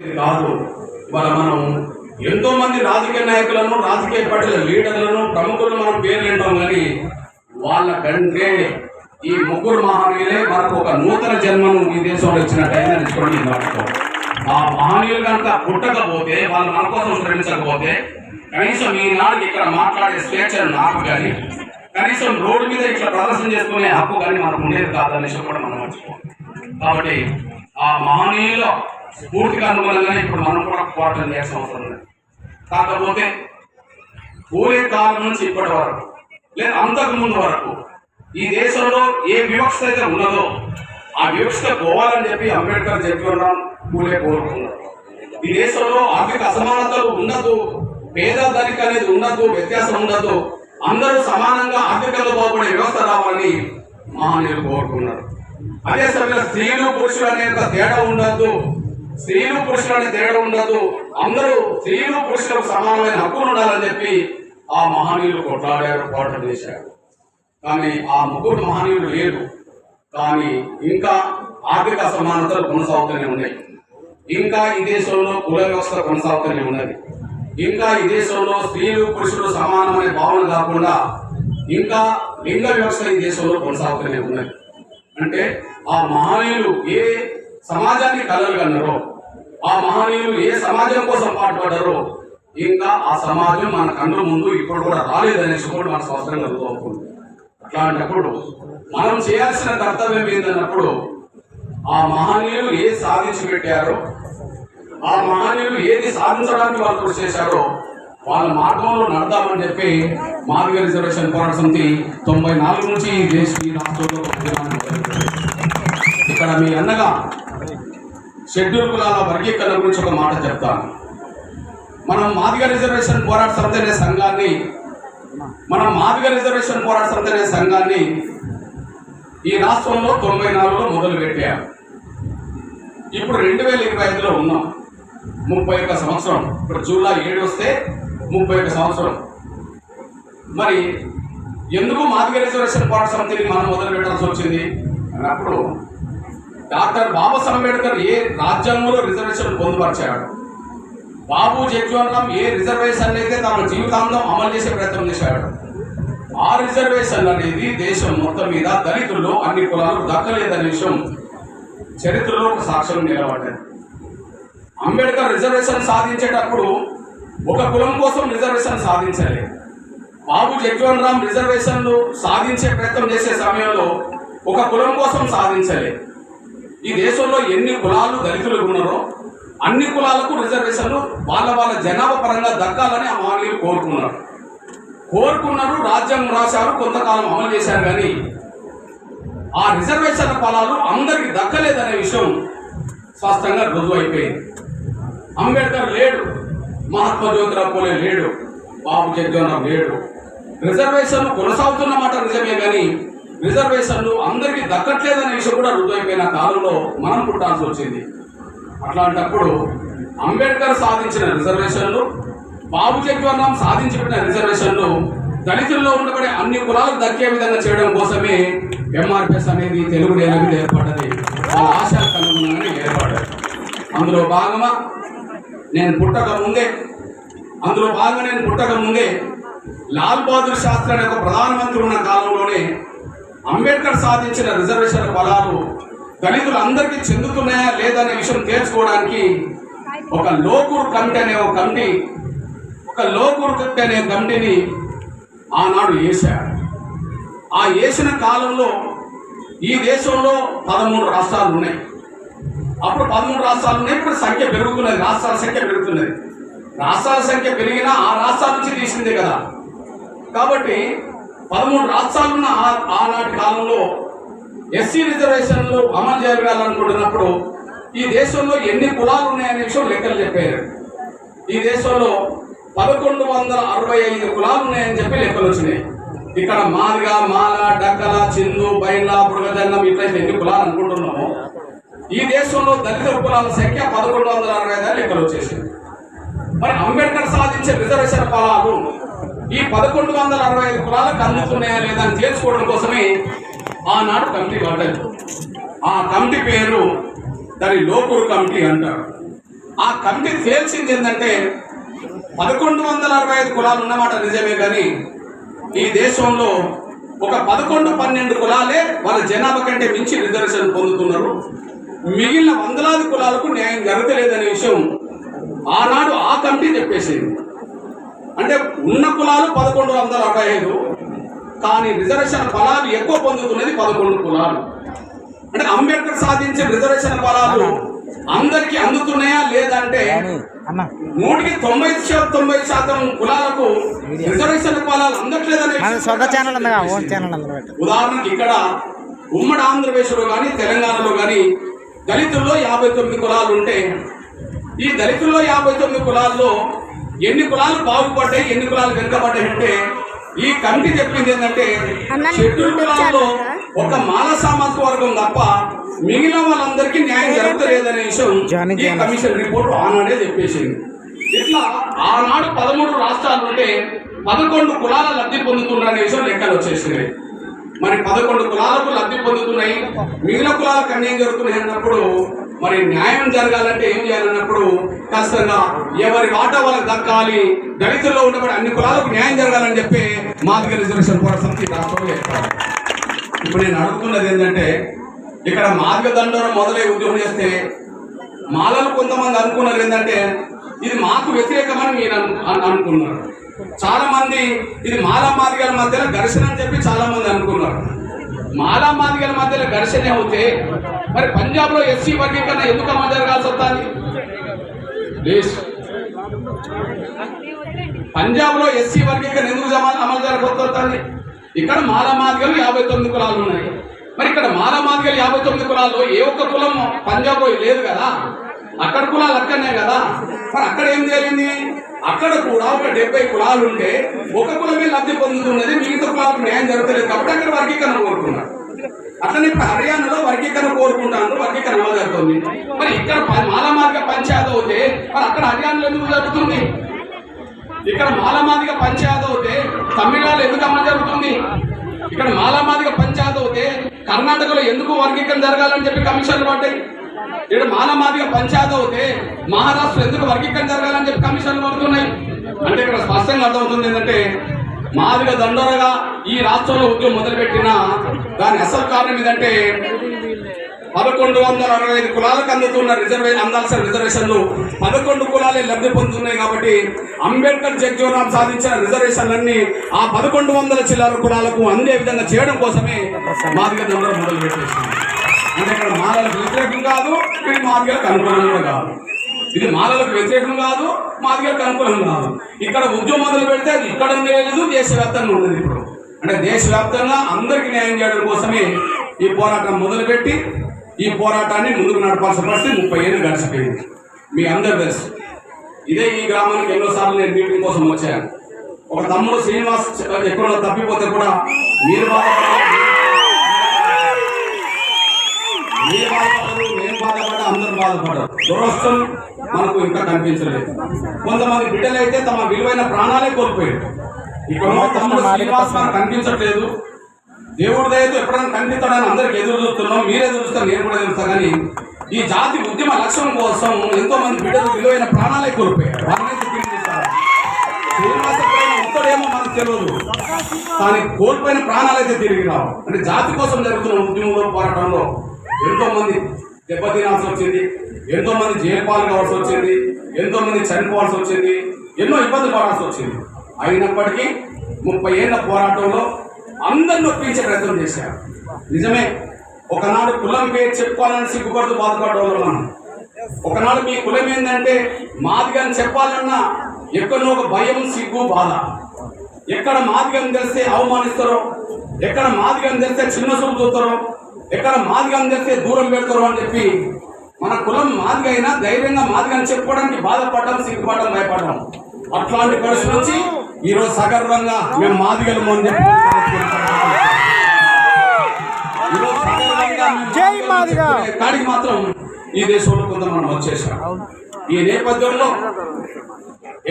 కాదు. ఇవాళ మనం ఎంతో మంది రాజకీయ నాయకులను, రాజకీయ పార్టీల లీడర్లను, ప్రముఖులను మనం పేర్లు వింటాం, కానీ వాళ్ళకంటే ఈ ముగ్గురు మహనీయులే మనకు ఒక నూతన జన్మను ఈ దేశంలో ఇచ్చినట్టయినా నిలుచుకోండి. ఆ మహనీయులు కనుక పుట్టకపోతే, వాళ్ళు మన కోసం శ్రమించకపోతే, కనీసం ఈనాడు ఇక్కడ మాట్లాడే స్వేచ్ఛ నాకు కానీ, కనీసం రోడ్డు మీద ఇట్లా ప్రదర్శన చేసుకునే హక్కు కానీ మనకు ఉండేది కాదనే విషయం కూడా మనం మర్చిపోం. కాబట్టి ఆ మహనీయుల స్ఫూర్తికి అనుగుణంగానే ఇప్పుడు మనం కూడా పోరాటం చేయాల్సిన అవసరం ఉంది. కాకపోతే పూరే కాలం నుంచి ఇప్పటి వరకు, లేదా అంతకు ముందు వరకు ఈ దేశంలో ఏ వివక్ష అయితే ఉన్నదో ఆ వివక్ష పోవాలని చెప్పి అంబేద్కర్ జగ్జీవన్ పూలే కోరుకున్నారు. ఈ దేశంలో ఆర్థిక అసమానతలు ఉండదు, పేద ధనిక అనేది ఉండదు, వ్యత్యాసం ఉండదు, అందరూ సమానంగా ఆర్థికంగా బాగుపడే వ్యవస్థ రావాలని మహనీయులు కోరుకున్నారు. అదే సమయంలో స్త్రీలు పురుషులు అనే తేడా ఉండద్దు, స్త్రీలు పురుషులు అనే తేడా ఉండదు, అందరూ స్త్రీలు పురుషులకు సమానమైన హక్కులు ఉండాలని చెప్పి ఆ మహనీయులు కొట్లాడారు, పోరాటం చేశారు. కానీ ఆ ముగ్గురు మహనీయులు లేరు. కానీ ఇంకా ఆర్థిక అసమానతలు కొనసాగుతూనే ఉన్నాయి, ఇంకా ఈ దేశంలో కుల వ్యవస్థ కొనసాగుతూనే ఉన్నది, ఇంకా ఈ దేశంలో స్త్రీలు పురుషులు సమానమైన భావన కాకుండా ఇంకా లింగ వ్యవస్థ ఈ దేశంలో కొనసాగుతూనే ఉన్నది. అంటే ఆ మహనీయులు ఏ సమాజానికి కలలు కన్నారో, ఆ మహనీయులు ఏ సమాజం కోసం పాటుపడ్డారో, ఇంకా ఆ సమాజం మన కన్నుల ముందు ఇప్పుడు కూడా రాలేదనేసి కూడా మన సంవత్సరం కలుగుతుంది. అట్లాంటప్పుడు మనం చేయాల్సిన కర్తవ్యం ఏంటన్నప్పుడు ఆ మహనీయులు ఏది సాధించి పెట్టారో, ఆ మహనీయులు ఏది సాధించడానికి వాళ్ళు కృషి చేశారో వాళ్ళ మార్గంలో నడదామని చెప్పి మాదిగ రిజర్వేషన్ పోరాట సమితి 94 నుంచి ఈ రాష్ట్రంలో ఇక్కడ మీ అన్నగా షెడ్యూల్ కులాల వర్గీకరణ గురించి ఒక మాట చెప్తాను. మనం మాదిగ రిజర్వేషన్ పోరాట సమితి అనే సంఘాన్ని ఈ రాష్ట్రంలో 94లో మొదలు పెట్టారు. ఇప్పుడు 2025లో ఉన్నాం, 31 సంవత్సరం. ఇప్పుడు జూలై 7 వస్తే 31 సంవత్సరం. మరి ఎందుకు మాదిగ రిజర్వేషన్ పోరాట సమితిని మనం మొదలు పెట్టాల్సి వచ్చింది అన్నప్పుడు, డాక్టర్ బాబాసాహెబ్ అంబేద్కర్ ఏ రాజ్యాంగంలో రిజర్వేషన్ పొందుపరిచాడు, బాబు జగ్జీవన్ రామ్ ఏ రిజర్వేషన్ అయితే తమ జీవితాంతం అమలు చేసే ప్రయత్నం చేశాడు, ఆ రిజర్వేషన్ అనేది దేశం మొత్తం మీద దళితుల్లో అన్ని కులాలకు దక్కలేదనే విషయం చరిత్రలో ఒక సాక్ష్యం నిలబడ్డది. అంబేద్కర్ రిజర్వేషన్ సాధించేటప్పుడు ఒక కులం కోసం రిజర్వేషన్ సాధించాలి. బాబు జగ్జీవన్ రామ్ రిజర్వేషన్లు సాధించే ప్రయత్నం చేసే సమయంలో ఒక కులం కోసం సాధించాలి. ఈ దేశంలో ఎన్ని కులాలు దళితులు ఉన్నారో అన్ని కులాలకు రిజర్వేషన్లు వాళ్ళ జనాభా పరంగా దక్కాలని ఆ మహనీయులు కోరుకున్నారు, రాజ్యాంగం రాశారు, కొంతకాలం అమలు చేశారు. కానీ ఆ రిజర్వేషన్ ఫలాలు అందరికి దక్కలేదనే విషయం స్పష్టంగా రుజువు అయిపోయింది. అంబేద్కర్ లేడు, మహాత్మా జ్యోతిరావు పూలే లేడు, బాబు జగ్జీవన్ రామ్ లేడు. రిజర్వేషన్లు కొనసాగుతున్నమాట నిజమే, కానీ రిజర్వేషన్లు అందరికీ దక్కట్లేదనే విషయం కూడా రుజువు అయిపోయిన కాలంలో మనం పుట్టాల్సి వచ్చింది. అట్లాంటప్పుడు అంబేద్కర్ సాధించిన రిజర్వేషన్లు, బాబు జగ్జీవన్ రామ్ సాధించి పెట్టిన రిజర్వేషన్లు దళితుల్లో ఉండబడే అన్ని కులాలకు దక్కే విధంగా చేయడం కోసమే ఎంఆర్పిఎస్ అనేది తెలుగు నేల మీద ఏర్పడ్డది, వాళ్ళ ఆశయాలకు అనుగుణంగానే ఏర్పడ్డది. అందులో భాగంగా నేను పుట్టక ముందే లాల్ బహదూర్ శాస్త్రి అనే ఒక ప్రధానమంత్రి ఉన్న కాలంలోనే అంబేద్కర్ సాధించిన రిజర్వేషన్ ఫలాలు దళితులు అందరికీ చెందుతున్నాయా లేదనే విషయం తేల్చుకోవడానికి ఒక లోకూర్ కమిటీ అనే కమిటీని ఆనాడు వేశారు. ఆ వేసిన కాలంలో ఈ దేశంలో 13 రాష్ట్రాలు ఉన్నాయి. అప్పుడు 13 రాష్ట్రాలు ఉన్నాయి, ఇప్పుడు సంఖ్య పెరుగుతున్నది, రాష్ట్రాల సంఖ్య పెరుగుతున్నది. రాష్ట్రాల సంఖ్య పెరిగినా ఆ రాష్ట్రాల నుంచి తీసిందే కదా. కాబట్టి 13 రాష్ట్రాలున్న ఆనాటి కాలంలో ఎస్సీ రిజర్వేషన్లు అమలు జరగాలనుకుంటున్నప్పుడు ఈ దేశంలో ఎన్ని కులాలు ఉన్నాయనే విషయం లెక్కలు చెప్పారు. ఈ దేశంలో 1165 కులాలు ఉన్నాయని చెప్పి లెక్కలు వచ్చినాయి. ఇక్కడ మాదిగ, మాల, డక్కల, చిందు, బైండ్ల, బుడగజంగం ఇట్లయితే ఎన్ని కులాలు అనుకుంటున్నామో ఈ దేశంలో దళిత కులాల సంఖ్య 1165 లెక్కలు వచ్చేసింది. మరి అంబేద్కర్ సాధించే రిజర్వేషన్ ఫలాలు ఈ 1165 కులాలకు అందుతున్నాయా లేదా అని తెలుసుకోవడం కోసమే ఆనాడు కమిటీ పడ్డది. ఆ కమిటీ పేరు దాని లోకూర్ కమిటీ అంటారు. ఆ కమిటీ తేల్చింది ఏంటంటే 1165 కులాలు ఉన్నమాట నిజమే, కానీ ఈ దేశంలో ఒక 11-12 కులాలే వాళ్ళ జనాభా కంటే మించి రిజర్వేషన్ పొందుతున్నారు. మిగిలిన వందలాది కులాలకు న్యాయం జరగలేదనే విషయం ఆనాడు ఆ కమిటీ చెప్పేసింది. అంటే ఉన్న కులాలు 1165, కానీ రిజర్వేషన్ ఫలాలు ఎక్కువ పొందుతున్నది 11 కులాలు. అంటే అంబేద్కర్ సాధించిన రిజర్వేషన్ ఫలాలు అందరికీ అందుతున్నాయా లేదంటే 90% కులాలకు రిజర్వేషన్ ఫలాలు అందట్లేదనే ఉదాహరణకి ఇక్కడ ఉమ్మడి ఆంధ్రప్రదేశ్లో కానీ తెలంగాణలో కానీ దళితుల్లో 59 కులాలు ఉంటే ఈ దళితుల్లో 59 కులాల్లో ఎన్ని కులాలు బాగుపడ్డాయి, ఎన్ని కులాలు వెనుకబడ్డాయి అంటే ఈ కమిటీ చెప్పింది ఏంటంటే షెడ్యూల్ కులాల్లో ఒక మాల సామాజిక వర్గం తప్ప మిగిలిన వాళ్ళందరికీ న్యాయం జరగలేదనే విషయం ఈ కమిషన్ రిపోర్ట్ ఆనాడే చెప్పేసింది. ఇట్లా ఆనాడు 13 రాష్ట్రాలు ఉంటే 11 కులాల లబ్ధి పొందుతున్నారనే విషయం లెక్కలు వచ్చేసినాయి. మరి 11 కులాలకు లబ్ధి పొందుతున్నాయి, మిగిలిన కులాలకు అన్యాయం జరుగుతున్నాయి అన్నప్పుడు మరి న్యాయం జరగాలంటే ఏం చేయాలన్నప్పుడు ఖచ్చితంగా ఎవరి వాటా వాళ్ళకి దక్కాలి, దళితుల్లో ఉండబడి అన్ని కులాలకు న్యాయం జరగాలని చెప్పి మాదిగ రిజర్వేషన్ పోరాట సమితి రాష్ట్రంలో చెప్తారు. ఇప్పుడు నేను అడుగుతున్నది ఏంటంటే ఇక్కడ మాదిగ దండోరం మొదలై ఉద్యమం చేస్తే మాలలు కొంతమంది అనుకున్నారు ఏంటంటే ఇది మాకు వ్యతిరేకమని మీరు అనుకున్నారు. చాలా మంది ఇది మాలా మాదిగల మధ్యలో ఘర్షణ అని చెప్పి చాలా మంది అనుకున్నారు. మాలా మాదిగల మధ్యలో ఘర్షణ అవుతే మరి పంజాబ్ లో ఎస్సీ వర్గీకరణ ఎందుకు అమలు జరగాల్సి వస్తుంది? పంజాబ్ లో ఎస్సీ వర్గీకరణ ఎందుకు అమలు జరగబోతుంది? ఇక్కడ మాలా మాదిగలు 59 కులాలు ఉన్నాయి. మరి ఇక్కడ మాలా మాదిగలు 59 కులాల్లో ఏ ఒక్క కులం పంజాబ్ లో లేదు కదా, అక్కడ కులాలు అక్కడనే కదా. మరి అక్కడ ఏం జరిగింది? అక్కడ కూడా ఒక 70 కులాలు ఉంటే ఒక కులమే లబ్ధి పొందుతున్నది, మిగతా కులాలకు న్యాయం జరగలేదు కాబట్టి అక్కడ వర్గీకరణ కోరుకున్నారు. అట్లనే ఇప్పుడు హర్యానాలో వర్గీకరణ కోరుకుంటాను, వర్గీకరణ అమలు జరుగుతుంది. మరి ఇక్కడ మాలమాదిగ పంచాయతీ అవుతే మరి అక్కడ హర్యానాలో ఎందుకు జరుగుతుంది? ఇక్కడ మాలమాదిగ పంచాయతీ అవుతే తమిళనాడులో ఎందుకు అమలు జరుగుతుంది? ఇక్కడ మాలమాదిగ పంచాయతీ అవుతే కర్ణాటకలో ఎందుకు వర్గీకరణ జరగాలని చెప్పి కమిషన్లు పడ్డాయి? ఇక్కడ మాలమాదిగ పంచాయతీ అవుతే మహారాష్ట్ర ఎందుకు వర్గీకరణ జరగాలని చెప్పి కమిషన్లు పడుతున్నాయి? అంటే ఇక్కడ స్పష్టంగా అర్థమవుతుంది ఏంటంటే మాదిగ దండోరగా ఈ రాష్ట్రంలో ఉద్యమం మొదలుపెట్టిన దాని అసలు కారణం ఏదంటే 1165 కులాలకు అందుతున్న అందాల్సిన రిజర్వేషన్లు 11 కులాలే లబ్ధి పొందుతున్నాయి. కాబట్టి అంబేద్కర్ జగ్జీవన్ సాధించిన రిజర్వేషన్లన్నీ ఆ 1100 చిల్లర కులాలకు అందే విధంగా చేయడం కోసమే మాదిగ దండోర మొదలు పెట్టేసింది. అంటే ఇక్కడ మాలలకు వ్యతిరేకం కాదు, ఇది మాదిగలకు అనుకూలం కూడా కాదు. ఇది మాలలకు వ్యతిరేకం కాదు, మాదిగలకు అనుకూలం కాదు. ఇక్కడ ఉద్యమం మొదలు పెడితే అది ఇక్కడ లేదు, దేశవ్యాప్తంగా ఉన్నది. ఇప్పుడు అంటే దేశవ్యాప్తంగా అందరికీ న్యాయం చేయడం కోసమే ఈ పోరాటం మొదలుపెట్టి ఈ పోరాటాన్ని ముందుకు నడపాల్సిన పరిస్థితి 30 ఏళ్ళు గడిచిపోయింది. మీ అందరు తెలుసు. ఇదే ఈ గ్రామానికి ఎన్నోసార్లు నేను మీటింగ్ కోసం వచ్చాను. ఒక తమ్ముడు శ్రీనివాస్ ఎక్కడో తప్పిపోతే కూడా మీరు బాధపడరు, మేము బాధపడ్డా, అందరూ బాధపడరు. దురదృష్టం మనకు ఇంకా కనిపించలేదు. కొంతమంది బిడ్డలు అయితే తమ విలువైన ప్రాణాలే కోల్పోయారు. ఇక్కడ తమ్ముడు శ్రీనివాస్ మనకు కనిపించట్లేదు. దేవుడి దయతో ఎప్పుడైనా కనిపిస్తాడని అందరికి ఎదురు చూస్తున్నాం. మీరే చూస్తారు, నేను కూడా చూస్తా. కానీ ఈ జాతి ఉద్యమ లక్ష్యం కోసం ఎంతో మంది బిడ్డలు విలువైన ప్రాణాలే కోల్పోయారు. శ్రీనివాస్ ఎప్పుడైనా ఉంటాడేమో మనకు తెలియదు, కానీ కోల్పోయిన ప్రాణాలైతే తిరిగి రావు. అంటే జాతి కోసం జరుగుతున్న ఉద్యమంలో పోరాటంలో ఎంతో మంది దెబ్బతినాల్సి వచ్చింది, ఎంతో మంది జైలు పాలు కావాల్సి వచ్చింది, ఎంతో మంది చనిపోవాల్సి వచ్చింది, ఎన్నో ఇబ్బందులు పడాల్సి వచ్చింది. అయినప్పటికీ 30 ఏళ్ల పోరాటంలో అందరిని ఒప్పించే ప్రయత్నం చేశారు. నిజమే, ఒకనాడు కులం పేరు చెప్పుకోవాలని సిగ్గుపడుతూ బాధపడడం మనం. ఒకనాడు మీ కులం ఏంటంటే మాదిగని చెప్పాలన్నా ఎక్కడో ఒక భయం, సిగ్గు, బాధ. ఎక్కడ మాదిగని తెలిస్తే అవమానిస్తారో, ఎక్కడ మాదిగని తెలిస్తే చిన్న చూపు చూస్తారో, ఎక్కడ మాదిగని తెలిస్తే దూరం పెడతారో అని చెప్పి మన కులం మాదిగ అయినా ధైర్యంగా మాదిగని చెప్పుకోవడానికి బాధపడడం, సిగ్గుపడడం, భయపడడం. అట్లాంటి పరిస్థితి నుంచి ఈరోజు సగర్వంగా మేము మాదిగలము అని చెప్పి కాడికి మాత్రం ఈ దేశంలో కొంతమంది వచ్చేసాం. ఈ నేపథ్యంలో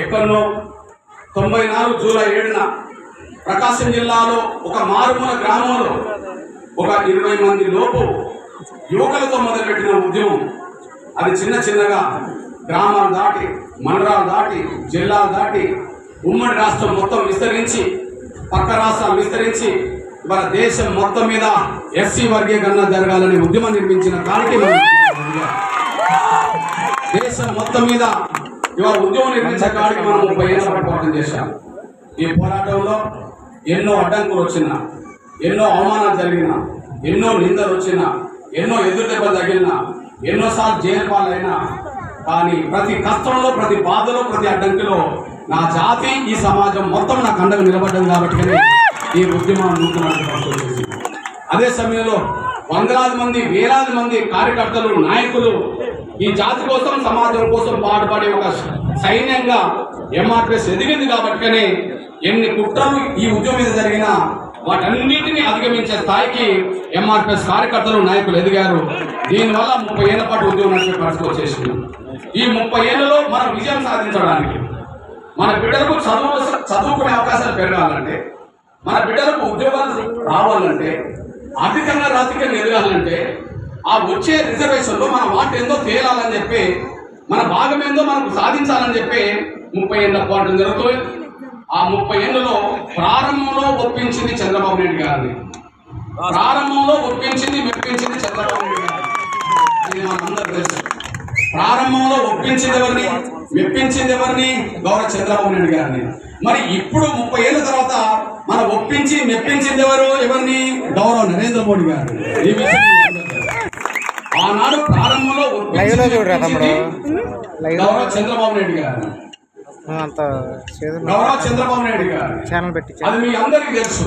ఎక్కడో 94 జూలై 7న ప్రకాశం జిల్లాలో ఒక మారుమూల గ్రామంలో ఒక 20 మంది లోపు యువకులతో మొదలుపెట్టిన ఉద్యమం అది చిన్నగా గ్రామాలు దాటి, మండలాలు దాటి, జిల్లాలు దాటి, ఉమ్మడి రాష్ట్రం మొత్తం విస్తరించి, పక్క రాష్ట్రాలు విస్తరించి, ఇవాళ దేశం మొత్తం మీద ఎస్సీ వర్గీకరణ జరగాలని ఉద్యమం నిర్మించిన దానికి దేశం మొత్తం మీద ఇవాళ ఉద్యమం నిర్మించే కాడికి మనం 30 ఏళ్ళ పాటు పోరాటం చేశాం. ఈ పోరాటంలో ఎన్నో అడ్డంకులు వచ్చినా, ఎన్నో అవమానాలు జరిగినా, ఎన్నో నిందలు వచ్చినా, ఎన్నో ఎదురు దెబ్బలు తగిలినా, ఎన్నోసార్లు జైలు పాలైనా, కానీ ప్రతి కష్టంలో, ప్రతి బాధలో, ప్రతి అడ్డంకిలో నా జాతి, ఈ సమాజం మొత్తం నాకు అండగా నిలబడ్డది. కాబట్టి ఈ ఉద్యమాన్ని నూతన అదే సమయంలో వందలాది మంది, వేలాది మంది కార్యకర్తలు, నాయకులు ఈ జాతి కోసం, సమాజం కోసం పాటుపడే ఒక సైన్యంగా ఎంఆర్పిఎస్ ఎదిగింది. కాబట్టి ఎన్ని కుట్రలు ఈ ఉద్యమం మీద జరిగినా వాటన్నిటిని అధిగమించే స్థాయికి ఎంఆర్పిఎస్ కార్యకర్తలు, నాయకులు ఎదిగారు. దీనివల్ల 30 ఏళ్ల పాటు ఉద్యమం నడిపే పరిస్థితి వచ్చేసింది. ఈ 30 ఏళ్లలో మనం విజయం సాధించడానికి, మన బిడ్డలకు చదువుకునే అవకాశాలు పెరగాలంటే, మన బిడ్డలకు ఉద్యోగాలు రావాలంటే, ఆర్థికంగా రాజకీయంగా ఎదగాలంటే, ఆ వచ్చే రిజర్వేషన్లో మన వాటి ఏందో తేలాలని చెప్పి, మన భాగం ఏందో మనకు సాధించాలని చెప్పి 30 ఏళ్ళ పోరాటం జరుగుతుంది. ఆ 30 ఏళ్లలో ప్రారంభంలో ఒప్పించింది చంద్రబాబు నాయుడు గారిని, ప్రారంభంలో ఒప్పించింది, మెప్పించింది చంద్రబాబు నాయుడు గారు. ఇది మనందరూ తెలుసు. ప్రారంభంలో ఒప్పించింది ఎవరిని, మెప్పించింది ఎవరిని? గౌరవ చంద్రబాబు నాయుడు గారిని. మరి ఇప్పుడు 30 ఏళ్ళ తర్వాత మనం ఒప్పించి మెప్పించింది ఎవరిని? గౌరవ నరేంద్ర మోడీ గారు. ఈ విషయం ఆనాడు ప్రారంభంలో గౌరవ చంద్రబాబు నాయుడు గారు, గౌరవ చంద్రబాబు నాయుడు గారు, అది మీ అందరికీ తెలుసు.